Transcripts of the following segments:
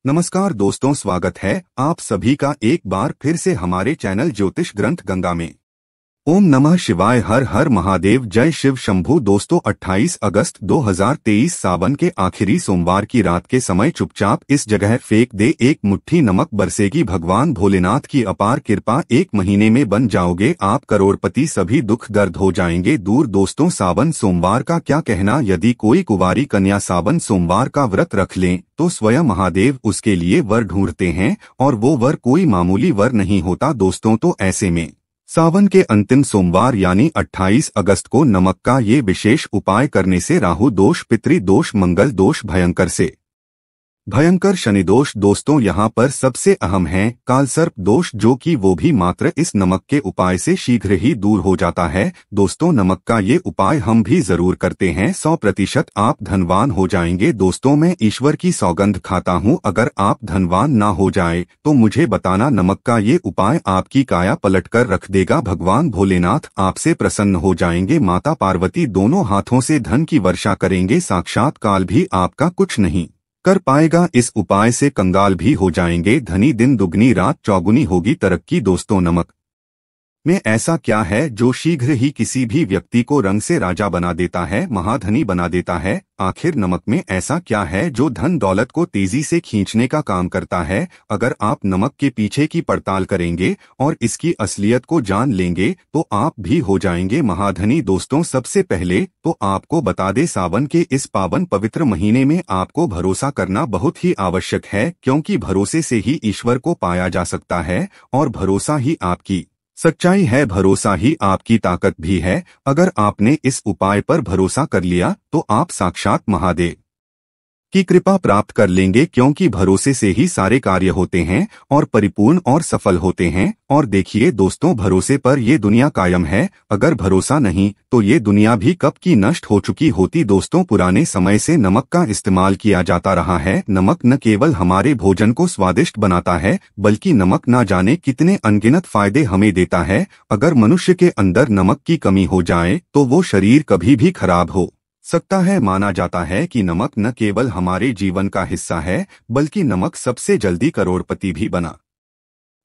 नमस्कार दोस्तों, स्वागत है आप सभी का एक बार फिर से हमारे चैनल ज्योतिष ग्रंथ गंगा में। ओम नमः शिवाय, हर हर महादेव, जय शिव शंभू। दोस्तों 28 अगस्त 2023 सावन के आखिरी सोमवार की रात के समय चुपचाप इस जगह फेंक दे एक मुट्ठी नमक, बरसेगी भगवान भोलेनाथ की अपार कृपा। 1 महीने में बन जाओगे आप करोड़पति, सभी दुख दर्द हो जाएंगे दूर। दोस्तों सावन सोमवार का क्या कहना, यदि कोई कुंवारी कन्या सावन सोमवार का व्रत रख लें तो स्वयं महादेव उसके लिए वर ढूंढते हैं, और वो वर कोई मामूली वर नहीं होता दोस्तों। तो ऐसे में सावन के अंतिम सोमवार यानी 28 अगस्त को नमक का ये विशेष उपाय करने से राहु दोष, पितृ दोष, मंगल दोष, भयंकर से भयंकर शनि दोष दोस्तों यहाँ पर सबसे अहम है कालसर्प दोष, जो कि वो भी मात्र इस नमक के उपाय से शीघ्र ही दूर हो जाता है। दोस्तों नमक का ये उपाय हम भी जरूर करते हैं, 100% आप धनवान हो जाएंगे। दोस्तों मैं ईश्वर की सौगंध खाता हूँ, अगर आप धनवान ना हो जाए तो मुझे बताना, नमक का ये उपाय आपकी काया पलट कर रख देगा। भगवान भोलेनाथ आपसे प्रसन्न हो जाएंगे, माता पार्वती दोनों हाथों से धन की वर्षा करेंगे, साक्षात काल भी आपका कुछ नहीं कर पाएगा। इस उपाय से कंगाल भी हो जाएंगे धनी, दिन दुगनी रात चौगुनी होगी तरक्की। दोस्तों नमक में ऐसा क्या है जो शीघ्र ही किसी भी व्यक्ति को रंग से राजा बना देता है, महाधनी बना देता है? आखिर नमक में ऐसा क्या है जो धन दौलत को तेजी से खींचने का काम करता है? अगर आप नमक के पीछे की पड़ताल करेंगे और इसकी असलियत को जान लेंगे तो आप भी हो जाएंगे महाधनी। दोस्तों सबसे पहले तो आपको बता दे, सावन के इस पावन पवित्र महीने में आपको भरोसा करना बहुत ही आवश्यक है, क्योंकि भरोसे से ही ईश्वर को पाया जा सकता है, और भरोसा ही आपकी सच्चाई है, भरोसा ही आपकी ताकत भी है। अगर आपने इस उपाय पर भरोसा कर लिया तो आप साक्षात महादेव की कृपा प्राप्त कर लेंगे, क्योंकि भरोसे से ही सारे कार्य होते हैं और परिपूर्ण और सफल होते हैं। और देखिए दोस्तों, भरोसे पर ये दुनिया कायम है, अगर भरोसा नहीं तो ये दुनिया भी कब की नष्ट हो चुकी होती। दोस्तों पुराने समय से नमक का इस्तेमाल किया जाता रहा है। नमक न केवल हमारे भोजन को स्वादिष्ट बनाता है, बल्कि नमक न जाने कितने अनगिनत फायदे हमें देता है। अगर मनुष्य के अंदर नमक की कमी हो जाए तो वो शरीर कभी भी खराब हो सकता है। माना जाता है कि नमक न केवल हमारे जीवन का हिस्सा है, बल्कि नमक सबसे जल्दी करोड़पति भी बना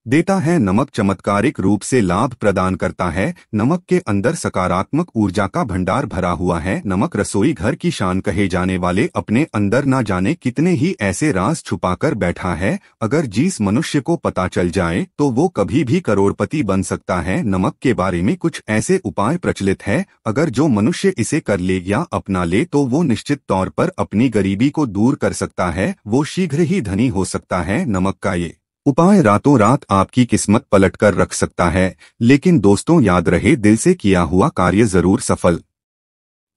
देता है। नमक चमत्कारिक रूप से लाभ प्रदान करता है। नमक के अंदर सकारात्मक ऊर्जा का भंडार भरा हुआ है। नमक रसोई घर की शान कहे जाने वाले अपने अंदर ना जाने कितने ही ऐसे राज छुपाकर बैठा है। अगर जिस मनुष्य को पता चल जाए तो वो कभी भी करोड़पति बन सकता है। नमक के बारे में कुछ ऐसे उपाय प्रचलित है, अगर जो मनुष्य इसे कर ले या अपना ले तो वो निश्चित तौर पर अपनी गरीबी को दूर कर सकता है, वो शीघ्र ही धनी हो सकता है। नमक का ये उपाय रातों रात आपकी किस्मत पलट कर रख सकता है, लेकिन दोस्तों याद रहे, दिल से किया हुआ कार्य जरूर सफल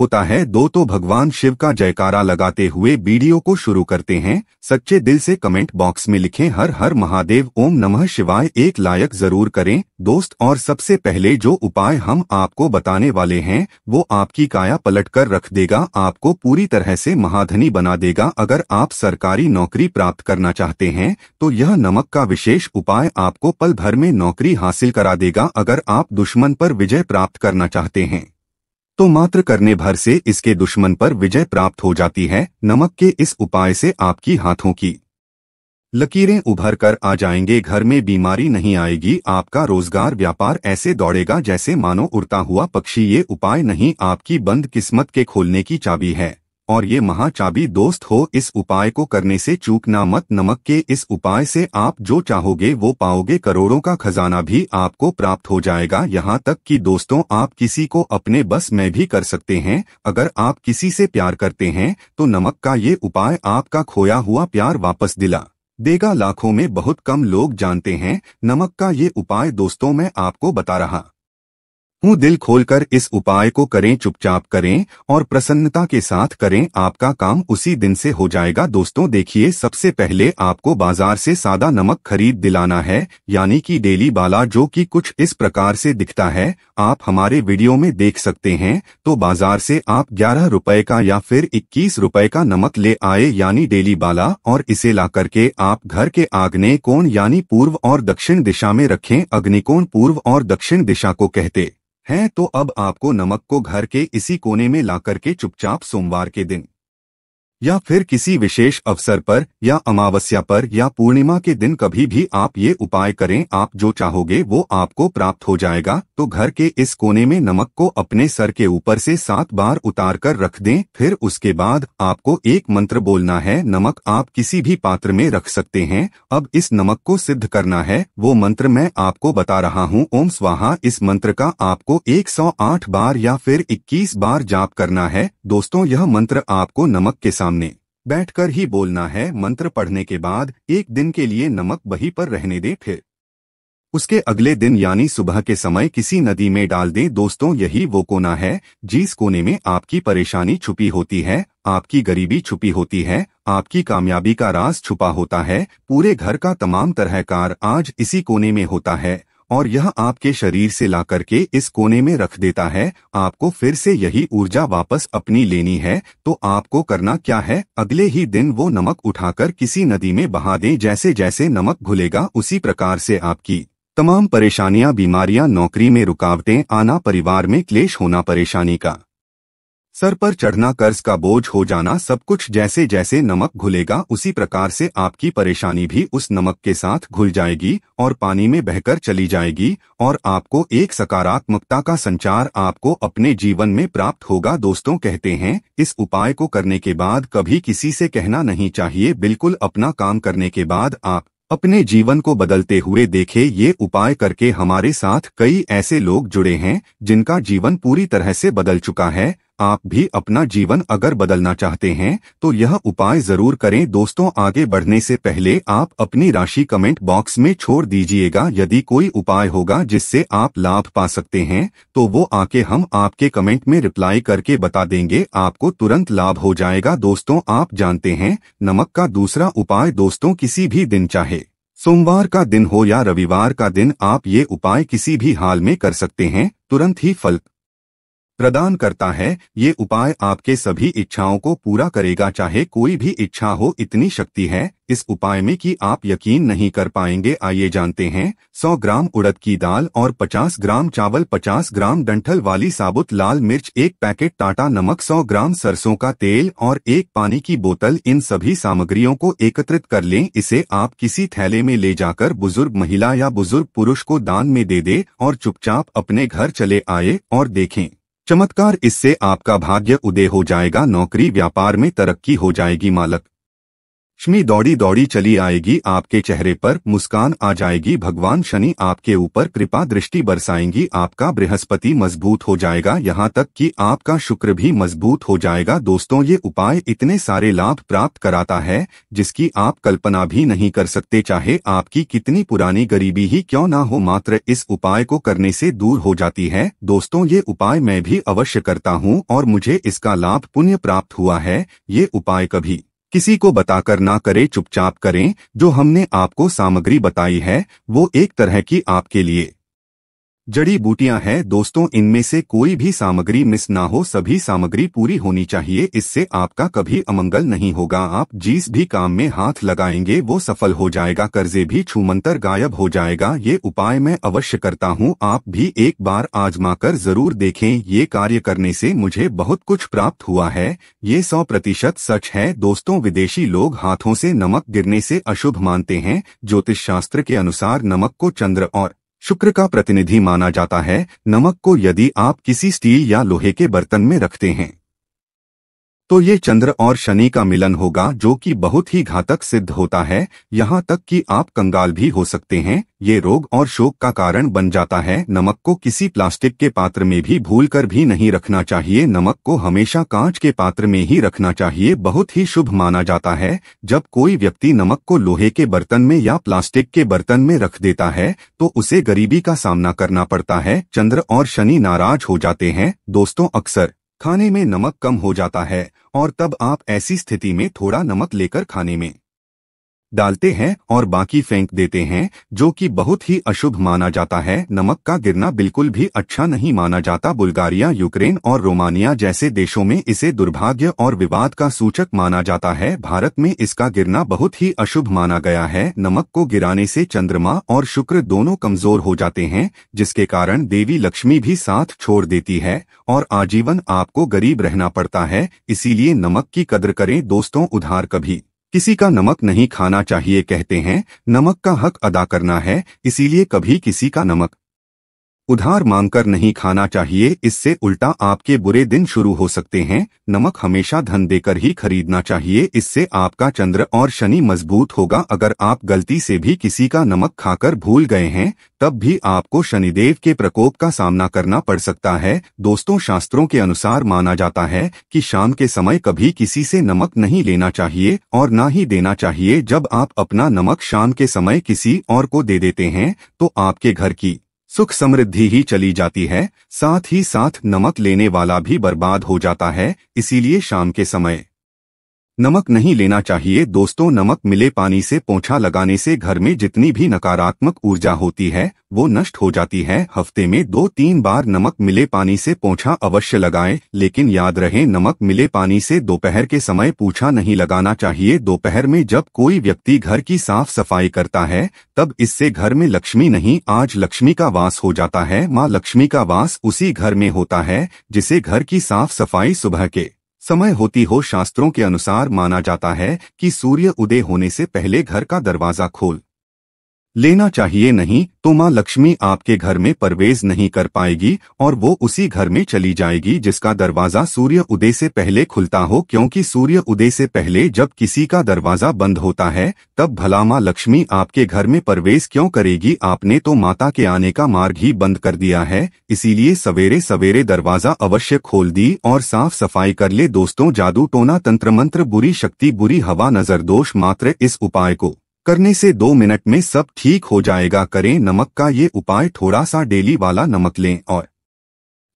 होता है। तो भगवान शिव का जयकारा लगाते हुए वीडियो को शुरू करते हैं। सच्चे दिल से कमेंट बॉक्स में लिखें हर हर महादेव, ओम नमः शिवाय, एक लाइक जरूर करें दोस्त। और सबसे पहले जो उपाय हम आपको बताने वाले हैं वो आपकी काया पलट कर रख देगा, आपको पूरी तरह से महाधनी बना देगा। अगर आप सरकारी नौकरी प्राप्त करना चाहते हैं तो यह नमक का विशेष उपाय आपको पल भर में नौकरी हासिल करा देगा। अगर आप दुश्मन पर विजय प्राप्त करना चाहते हैं तो मात्र करने भर से इसके दुश्मन पर विजय प्राप्त हो जाती है। नमक के इस उपाय से आपकी हाथों की लकीरें उभर कर आ जाएंगे, घर में बीमारी नहीं आएगी, आपका रोजगार व्यापार ऐसे दौड़ेगा जैसे मानो उड़ता हुआ पक्षी। ये उपाय नहीं, आपकी बंद किस्मत के खोलने की चाबी है, और ये महाचाबी दोस्त हो। इस उपाय को करने से चूकना मत। नमक के इस उपाय से आप जो चाहोगे वो पाओगे, करोड़ों का खजाना भी आपको प्राप्त हो जाएगा। यहाँ तक कि दोस्तों आप किसी को अपने बस में भी कर सकते हैं। अगर आप किसी से प्यार करते हैं तो नमक का ये उपाय आपका खोया हुआ प्यार वापस दिला देगा। लाखों में बहुत कम लोग जानते हैं नमक का ये उपाय। दोस्तों मैं आपको बता रहा हूँ, दिल खोलकर इस उपाय को करें, चुपचाप करें और प्रसन्नता के साथ करें, आपका काम उसी दिन से हो जाएगा। दोस्तों देखिए, सबसे पहले आपको बाजार से सादा नमक खरीद दिलाना है, यानी कि डेली वाला, जो कि कुछ इस प्रकार से दिखता है। आप हमारे वीडियो में देख सकते हैं। तो बाजार से आप 11 रुपए का या फिर 21 रुपए का नमक ले आए, यानी डेली वाला, और इसे ला करके आप घर के आग्नेय कोण यानी पूर्व और दक्षिण दिशा में रखें। अग्निकोण पूर्व और दक्षिण दिशा को कहते हैं। तो अब आपको नमक को घर के इसी कोने में ला करके चुपचाप सोमवार के दिन या फिर किसी विशेष अवसर पर या अमावस्या पर या पूर्णिमा के दिन कभी भी आप ये उपाय करें, आप जो चाहोगे वो आपको प्राप्त हो जाएगा। तो घर के इस कोने में नमक को अपने सर के ऊपर से 7 बार उतार कर रख दें। फिर उसके बाद आपको एक मंत्र बोलना है। नमक आप किसी भी पात्र में रख सकते हैं। अब इस नमक को सिद्ध करना है, वो मंत्र मैं आपको बता रहा हूँ। ओम स्वाहा। इस मंत्र का आपको 108 बार या फिर 21 बार जाप करना है। दोस्तों, यह मंत्र आपको नमक के सामने बैठकर ही बोलना है। मंत्र पढ़ने के बाद एक दिन के लिए नमक वहीं पर रहने दें, फिर उसके अगले दिन यानी सुबह के समय किसी नदी में डाल दें। दोस्तों, यही वो कोना है जिस कोने में आपकी परेशानी छुपी होती है, आपकी गरीबी छुपी होती है, आपकी कामयाबी का राज छुपा होता है। पूरे घर का तमाम तरह कार आज इसी कोने में होता है और यह आपके शरीर से ला करके इस कोने में रख देता है। आपको फिर से यही ऊर्जा वापस अपनी लेनी है। तो आपको करना क्या है, अगले ही दिन वो नमक उठाकर किसी नदी में बहा दें। जैसे जैसे नमक घुलेगा उसी प्रकार से आपकी तमाम परेशानियां, बीमारियां, नौकरी में रुकावटें आना, परिवार में क्लेश होना, परेशानी का सर पर चढ़ना, कर्ज का बोझ हो जाना, सब कुछ जैसे जैसे नमक घुलेगा उसी प्रकार से आपकी परेशानी भी उस नमक के साथ घुल जाएगी और पानी में बहकर चली जाएगी और आपको एक सकारात्मकता का संचार आपको अपने जीवन में प्राप्त होगा। दोस्तों, कहते हैं इस उपाय को करने के बाद कभी किसी से कहना नहीं चाहिए। बिल्कुल अपना काम करने के बाद आप अपने जीवन को बदलते हुए देखें। ये उपाय करके हमारे साथ कई ऐसे लोग जुड़े हैं जिनका जीवन पूरी तरह से बदल चुका है। आप भी अपना जीवन अगर बदलना चाहते हैं तो यह उपाय जरूर करें। दोस्तों, आगे बढ़ने से पहले आप अपनी राशि कमेंट बॉक्स में छोड़ दीजिएगा। यदि कोई उपाय होगा जिससे आप लाभ पा सकते हैं तो वो आके हम आपके कमेंट में रिप्लाई करके बता देंगे, आपको तुरंत लाभ हो जाएगा। दोस्तों, आप जानते हैं नमक का दूसरा उपाय, दोस्तों किसी भी दिन, चाहे सोमवार का दिन हो या रविवार का दिन, आप ये उपाय किसी भी हाल में कर सकते हैं, तुरंत ही फल प्रदान करता है। ये उपाय आपके सभी इच्छाओं को पूरा करेगा, चाहे कोई भी इच्छा हो। इतनी शक्ति है इस उपाय में कि आप यकीन नहीं कर पाएंगे। आइए जानते हैं। 100 ग्राम उड़द की दाल और 50 ग्राम चावल, 50 ग्राम डंठल वाली साबुत लाल मिर्च, 1 पैकेट टाटा नमक, 100 ग्राम सरसों का तेल और 1 पानी की बोतल। इन सभी सामग्रियों को एकत्रित कर लें। इसे आप किसी थैले में ले जाकर बुजुर्ग महिला या बुजुर्ग पुरुष को दान में दे दे और चुपचाप अपने घर चले आए और देखें चमत्कार। इससे आपका भाग्य उदय हो जाएगा, नौकरी व्यापार में तरक्की हो जाएगी, मालक लक्ष्मी दौड़ी दौड़ी चली आएगी, आपके चेहरे पर मुस्कान आ जाएगी, भगवान शनि आपके ऊपर कृपा दृष्टि बरसाएंगी, आपका बृहस्पति मजबूत हो जाएगा, यहाँ तक कि आपका शुक्र भी मजबूत हो जाएगा। दोस्तों, ये उपाय इतने सारे लाभ प्राप्त कराता है जिसकी आप कल्पना भी नहीं कर सकते। चाहे आपकी कितनी पुरानी गरीबी ही क्यों ना हो, मात्र इस उपाय को करने से दूर हो जाती है। दोस्तों, ये उपाय मैं भी अवश्य करता हूँ और मुझे इसका लाभ पुण्य प्राप्त हुआ है। ये उपाय कभी किसी को बताकर ना करें, चुपचाप करें। जो हमने आपको सामग्री बताई है वो एक तरह की आपके लिए जड़ी बूटियां हैं। दोस्तों, इनमें से कोई भी सामग्री मिस ना हो, सभी सामग्री पूरी होनी चाहिए। इससे आपका कभी अमंगल नहीं होगा। आप जिस भी काम में हाथ लगाएंगे वो सफल हो जाएगा, कर्जे भी छूमंतर गायब हो जाएगा। ये उपाय मैं अवश्य करता हूँ, आप भी एक बार आजमाकर जरूर देखें। ये कार्य करने से मुझे बहुत कुछ प्राप्त हुआ है, ये 100% सच है। दोस्तों, विदेशी लोग हाथों से नमक गिरने से अशुभ मानते हैं। ज्योतिष शास्त्र के अनुसार नमक को चंद्र और शुक्र का प्रतिनिधि माना जाता है। नमक को यदि आप किसी स्टील या लोहे के बर्तन में रखते हैं तो ये चंद्र और शनि का मिलन होगा, जो कि बहुत ही घातक सिद्ध होता है। यहाँ तक कि आप कंगाल भी हो सकते हैं। ये रोग और शोक का कारण बन जाता है। नमक को किसी प्लास्टिक के पात्र में भी भूलकर भी नहीं रखना चाहिए। नमक को हमेशा कांच के पात्र में ही रखना चाहिए, बहुत ही शुभ माना जाता है। जब कोई व्यक्ति नमक को लोहे के बर्तन में या प्लास्टिक के बर्तन में रख देता है तो उसे गरीबी का सामना करना पड़ता है। चंद्र और शनि नाराज हो जाते हैं। दोस्तों, अक्सर खाने में नमक कम हो जाता है और तब आप ऐसी स्थिति में थोड़ा नमक लेकर खाने में डालते हैं और बाकी फेंक देते हैं, जो कि बहुत ही अशुभ माना जाता है। नमक का गिरना बिल्कुल भी अच्छा नहीं माना जाता। बुल्गारिया, यूक्रेन और रोमानिया जैसे देशों में इसे दुर्भाग्य और विवाद का सूचक माना जाता है। भारत में इसका गिरना बहुत ही अशुभ माना गया है। नमक को गिराने से चंद्रमा और शुक्र दोनों कमजोर हो जाते हैं, जिसके कारण देवी लक्ष्मी भी साथ छोड़ देती है और आजीवन आपको गरीब रहना पड़ता है। इसीलिए नमक की कद्र करें दोस्तों। उधार कभी किसी का नमक नहीं खाना चाहिए। कहते हैं नमक का हक अदा करना है, इसीलिए कभी किसी का नमक उधार मांगकर नहीं खाना चाहिए। इससे उल्टा आपके बुरे दिन शुरू हो सकते हैं। नमक हमेशा धन देकर ही खरीदना चाहिए, इससे आपका चंद्र और शनि मजबूत होगा। अगर आप गलती से भी किसी का नमक खाकर भूल गए हैं, तब भी आपको शनिदेव के प्रकोप का सामना करना पड़ सकता है। दोस्तों, शास्त्रों के अनुसार माना जाता है कि शाम के समय कभी किसी से नमक नहीं लेना चाहिए और ना ही देना चाहिए। जब आप अपना नमक शाम के समय किसी और को दे देते हैं, तो आपके घर की सुख समृद्धि ही चली जाती है, साथ ही साथ नमक लेने वाला भी बर्बाद हो जाता है। इसीलिए शाम के समय नमक नहीं लेना चाहिए। दोस्तों, नमक मिले पानी से पोंछा लगाने से घर में जितनी भी नकारात्मक ऊर्जा होती है वो नष्ट हो जाती है। हफ्ते में 2-3 बार नमक मिले पानी से पोंछा अवश्य लगाएं, लेकिन याद रहे नमक मिले पानी से दोपहर के समय पोंछा नहीं लगाना चाहिए। दोपहर में जब कोई व्यक्ति घर की साफ सफाई करता है, तब इससे घर में लक्ष्मी नहीं आज लक्ष्मी का वास हो जाता है। माँ लक्ष्मी का वास उसी घर में होता है जिसे घर की साफ सफाई सुबह के समय होती हो। शास्त्रों के अनुसार माना जाता है कि सूर्य उदय होने से पहले घर का दरवाजा खोल लेना चाहिए, नहीं तो माँ लक्ष्मी आपके घर में प्रवेश नहीं कर पाएगी और वो उसी घर में चली जाएगी जिसका दरवाजा सूर्य उदय से पहले खुलता हो। क्योंकि सूर्य उदय से पहले जब किसी का दरवाजा बंद होता है, तब भला माँ लक्ष्मी आपके घर में प्रवेश क्यों करेगी? आपने तो माता के आने का मार्ग ही बंद कर दिया है। इसीलिए सवेरे सवेरे दरवाजा अवश्य खोल दी और साफ सफाई कर ले। दोस्तों, जादू टोना तंत्र मंत्र, बुरी शक्ति, बुरी हवा, नजर दोष, मात्र इस उपाय को करने से 2 मिनट में सब ठीक हो जाएगा। करें नमक का ये उपाय। थोड़ा सा डेली वाला नमक लें और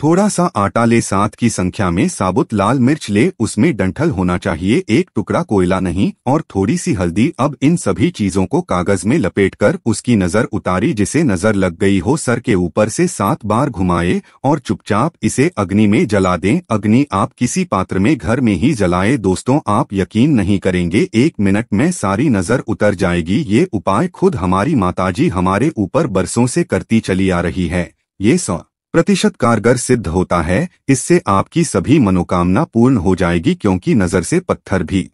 थोड़ा सा आटा ले, 7 की संख्या में साबुत लाल मिर्च ले, उसमें डंठल होना चाहिए, 1 टुकड़ा कोयला नहीं, और थोड़ी सी हल्दी। अब इन सभी चीजों को कागज में लपेटकर उसकी नजर उतारी। जिसे नजर लग गई हो, सर के ऊपर से 7 बार घुमाए और चुपचाप इसे अग्नि में जला दें। अग्नि आप किसी पात्र में घर में ही जलाए। दोस्तों, आप यकीन नहीं करेंगे, 1 मिनट में सारी नजर उतर जाएगी। ये उपाय खुद हमारी माताजी हमारे ऊपर बरसों से करती चली आ रही है। ये 100% कारगर सिद्ध होता है। इससे आपकी सभी मनोकामना पूर्ण हो जाएगी, क्योंकि नजर से पत्थर भी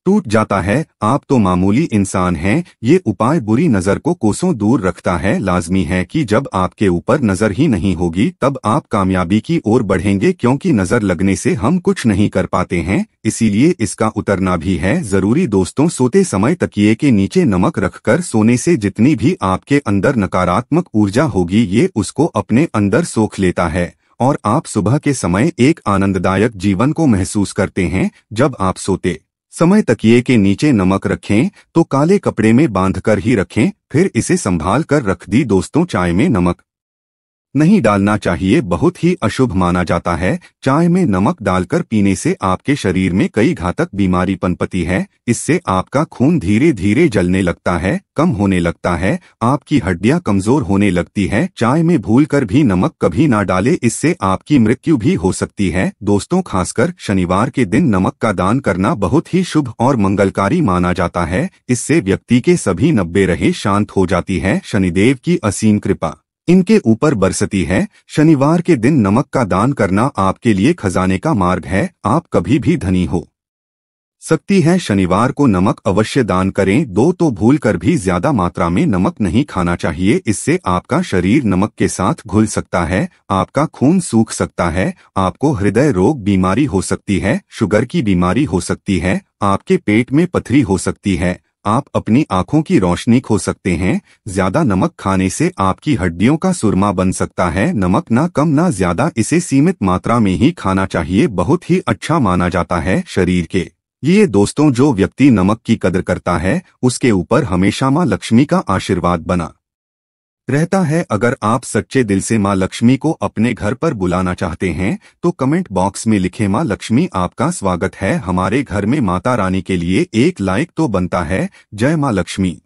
टूट जाता है। आप तो मामूली इंसान हैं, ये उपाय बुरी नजर को कोसों दूर रखता है। लाजमी है कि जब आपके ऊपर नजर ही नहीं होगी, तब आप कामयाबी की ओर बढ़ेंगे, क्योंकि नजर लगने से हम कुछ नहीं कर पाते हैं। इसीलिए इसका उतरना भी है जरूरी। दोस्तों, सोते समय तकिए के नीचे नमक रखकर सोने से जितनी भी आपके अंदर नकारात्मक ऊर्जा होगी, ये उसको अपने अंदर सोख लेता है और आप सुबह के समय एक आनंददायक जीवन को महसूस करते हैं। जब आप सोते समय तकिए के नीचे नमक रखें तो काले कपड़े में बांधकर ही रखें, फिर इसे संभाल कर रख दी। दोस्तों, चाय में नमक नहीं डालना चाहिए, बहुत ही अशुभ माना जाता है। चाय में नमक डालकर पीने से आपके शरीर में कई घातक बीमारी पनपती है। इससे आपका खून धीरे धीरे जलने लगता है, कम होने लगता है, आपकी हड्डियां कमजोर होने लगती है। चाय में भूलकर भी नमक कभी ना डाले, इससे आपकी मृत्यु भी हो सकती है। दोस्तों, खासकर शनिवार के दिन नमक का दान करना बहुत ही शुभ और मंगलकारी माना जाता है। इससे व्यक्ति के सभी 90 रहे शांत हो जाती है। शनिदेव की असीम कृपा इनके ऊपर बरसती है। शनिवार के दिन नमक का दान करना आपके लिए खजाने का मार्ग है। आप कभी भी धनी हो सकती है। शनिवार को नमक अवश्य दान करें। 2 तो भूल कर भी ज्यादा मात्रा में नमक नहीं खाना चाहिए। इससे आपका शरीर नमक के साथ घुल सकता है, आपका खून सूख सकता है, आपको हृदय रोग बीमारी हो सकती है, शुगर की बीमारी हो सकती है, आपके पेट में पथरी हो सकती है, आप अपनी आंखों की रोशनी खो सकते हैं। ज्यादा नमक खाने से आपकी हड्डियों का सुरमा बन सकता है। नमक ना कम ना ज्यादा, इसे सीमित मात्रा में ही खाना चाहिए। बहुत ही अच्छा माना जाता है शरीर के ये। दोस्तों, जो व्यक्ति नमक की कदर करता है, उसके ऊपर हमेशा माँ लक्ष्मी का आशीर्वाद बना रहता है। अगर आप सच्चे दिल से माँ लक्ष्मी को अपने घर पर बुलाना चाहते हैं तो कमेंट बॉक्स में लिखें माँ लक्ष्मी आपका स्वागत है हमारे घर में। माता रानी के लिए एक लाइक तो बनता है। जय माँ लक्ष्मी।